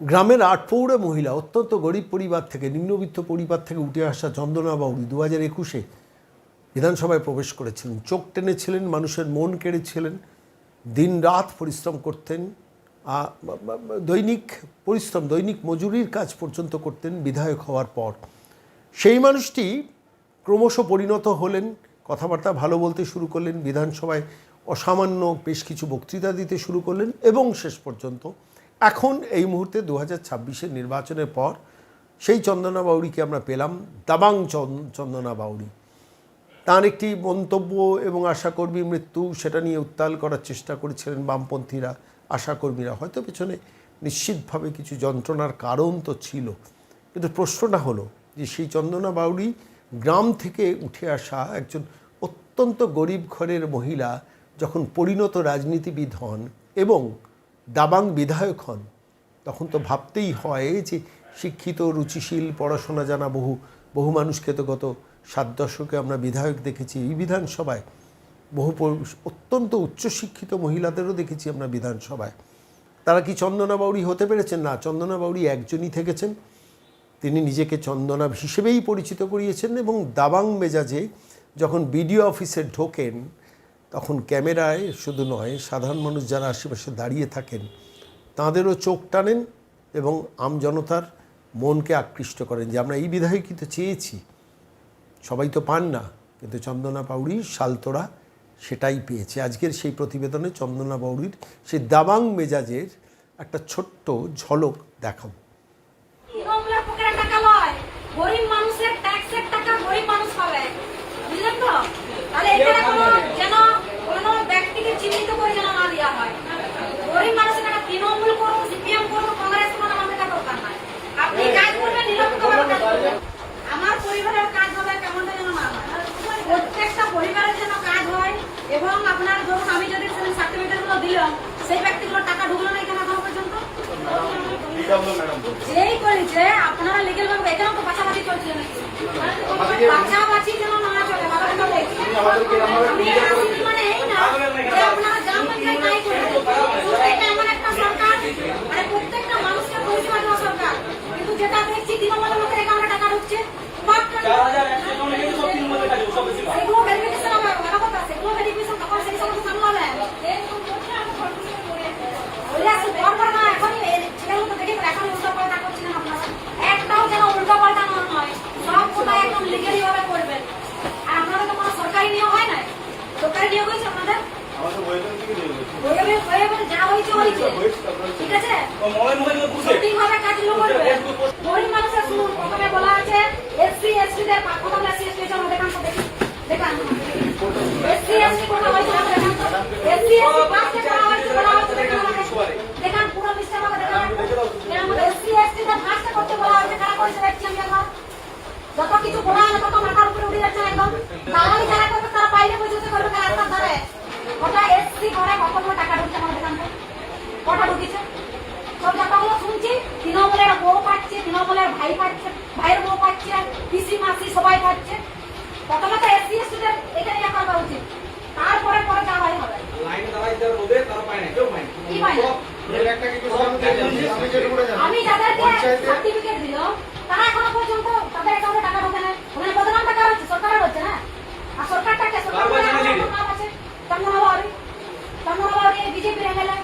গ্রামের আটপৌরে মহিলা অত্যন্ত গরিব পরিবার থেকে নিম্নবিত্ত পরিবার থেকে উঠে আসা চন্দনা বাউরি 2021-এ বিধানসভায় প্রবেশ করেছিলেন। চোখ টেনেছিলেন, মানুষের মন কেড়েছিলেন, দিন রাত পরিশ্রম করতেন, দৈনিক পরিশ্রম, দৈনিক মজুরির কাজ পর্যন্ত করতেন বিধায়ক হওয়ার পর। সেই মানুষটি ক্রমশ পরিণত হলেন, কথাবার্তা ভালো বলতে শুরু করলেন, বিধানসভায় অসামান্য বেশ কিছু বক্তৃতা দিতে শুরু করলেন এবং শেষ পর্যন্ত এখন এই মুহূর্তে 2026-এর নির্বাচনের পর সেই চন্দনা বাউরিকে আমরা পেলাম, দাবাং চন্দনা বাউরি। তার একটি মন্তব্য এবং আশাকর্মী মৃত্যু, সেটা নিয়ে উত্তাল করার চেষ্টা করেছিলেন বামপন্থীরা, আশাকর্মীরা। হয়তো পেছনে নিশ্চিতভাবে কিছু যন্ত্রণার কারণ তো ছিল, কিন্তু প্রশ্নটা হলো যে সেই চন্দনা বাউরি গ্রাম থেকে উঠে আসা একজন অত্যন্ত গরিব ঘরের মহিলা যখন পরিণত রাজনীতিবিদ হন এবং দাবাং বিধায়ক হন, তখন তো ভাবতেই হয় যে শিক্ষিত, রুচিশীল, পড়াশোনা জানা বহু মানুষকে তো গত 7 দশকে আমরা বিধায়ক দেখেছি এই বিধানসভায়, বহু অত্যন্ত উচ্চশিক্ষিত মহিলাদেরও দেখেছি আমরা বিধানসভায়। তারা কি চন্দনা বাউরি হতে পেরেছেন? না, চন্দনা বাউরি একজনই থেকেছেন। তিনি নিজেকে চন্দনা হিসেবেই পরিচিত করিয়েছেন এবং দাবাং মেজাজে যখন বিডিও অফিসে ঢোকেন তখন ক্যামেরায় শুধু নয়, সাধারণ মানুষ যারা আশেপাশে দাঁড়িয়ে থাকেন তাঁদেরও চোখ টানেন এবং আমজনতার মনকে আকৃষ্ট করেন যে আমরা এই বিধায়কই তো চেয়েছি। সবাই তো পান না, কিন্তু চন্দনা বাউরি শালতোড়া সেটাই পেয়েছে। আজকের সেই প্রতিবেদনে চন্দনা বাউরির সেই দাবাং মেজাজের একটা ছোট্ট ঝলক দেখাবো। গরিব মানুষের ট্যাক্সের টাকা গরিব মানুষ পাবে, বুঝলেন তো? তাহলে এটা যেন কোনো ব্যক্তিকে চিহ্নিত করে যেন না দেওয়া হয়। গরিব মানুষের টাকা তৃণমূল করুন, সিপিএম করুন, কংগ্রেস করুন, আমাদের টাকা দরকার নাই। আপনি কাজ করবেন, নিরপেক্ষভাবে কাজ করবেন। আমার পরিবারের কাজ হবে কেমন যেন না হয়, প্রত্যেকটা পরিবারের যেন কাজ হয়। এবং আপনার ধরুন আমি যদি সার্টিফিকেটগুলো দিলাম, সেই ব্যক্তিগুলো টাকা ঢুকলো না এখানে এখনো পর্যন্ত। যেই করেছে আপনারা লিগেল ভাবে এখানে তো বাছাবাছি চলছে নাকি? বাছাবাছি যেন না চলে, মানে এই না যে আপনারা গ্রাম পঞ্চায়েত নাই করবেন। এটা এমন একটা সরকার, মানে প্রত্যেকটা মানুষকে পরিষেবা দেওয়া সরকার, কিন্তু যেটা দেখছি তৃণমূলের লোকের একাউন্টে টাকা ঢুকছে, সেগুলো ভেরিফিকেশন হবে, ভালো কথা, সেগুলো ভেরিফিকেশন তখন সেই সমস্ত সামলাবে। একটাও যেন উল্টো পাল্টা না হয়, সব কোথায় একদম লিগেলি ভাবে করবেন। আর আপনারা তো কোনো সরকারি নিয়োগ হয় না, সরকারি নিয়োগ হয়েছে আপনাদের? যা হয়েছে হয়েছে, ঠিক আছে, সঠিকভাবে কাজগুলো করবেন। গরিব মানুষের শুনুন, প্রথমে বলা আছে এসসি এসটিদের প্রথম এসসি এসটি জন্য দেখান, দেখান এসসি এসটি কোটা হয়েছে, এসসি এসটি পাঁচটা করা হয়েছে, বলা হচ্ছে দেখান পুরো লিস্টটা আমাকে দেখান। এসসি এসটিদের পাঁচটা করতে বলা হয়েছে, কারা করেছে দেখছি আমি একবার। যত কিছু বলা হলো তত মাথার উপরে উঠে যাচ্ছে একদম। তাহলে যারা করবে তারা বাইরে বসে করবে, রাস্তার ধারে। ওটা এসসি ঘরে কতগুলো টাকা ঢুকছে আমাদের দেখান, কটা ঢুকেছে? সব টাকাগুলো শুনছি তৃণমূলের বউ পাচ্ছে, তৃণমূলের ভাই পাচ্ছে, ভাইয়ের বউ পাচ্ছে, পিসি মাসি সবাই পাচ্ছে। প্রথমে তো এসসি এসটিদের এটা নিয়ে করা উচিত, তারপরে পরে যা হয় হবে। কি পায় না? আমি যাদেরকে সার্টিফিকেট দিল তারা এখনো পর্যন্ত তাদের অ্যাকাউন্টে টাকা ঢোকে না। ওখানে বদনাম টাকা হচ্ছে, সরকারের হচ্ছে না। আর সরকারটাকে সরকার নাম আছে চন্দনা বাউরি, বিজেপির এমএলএ।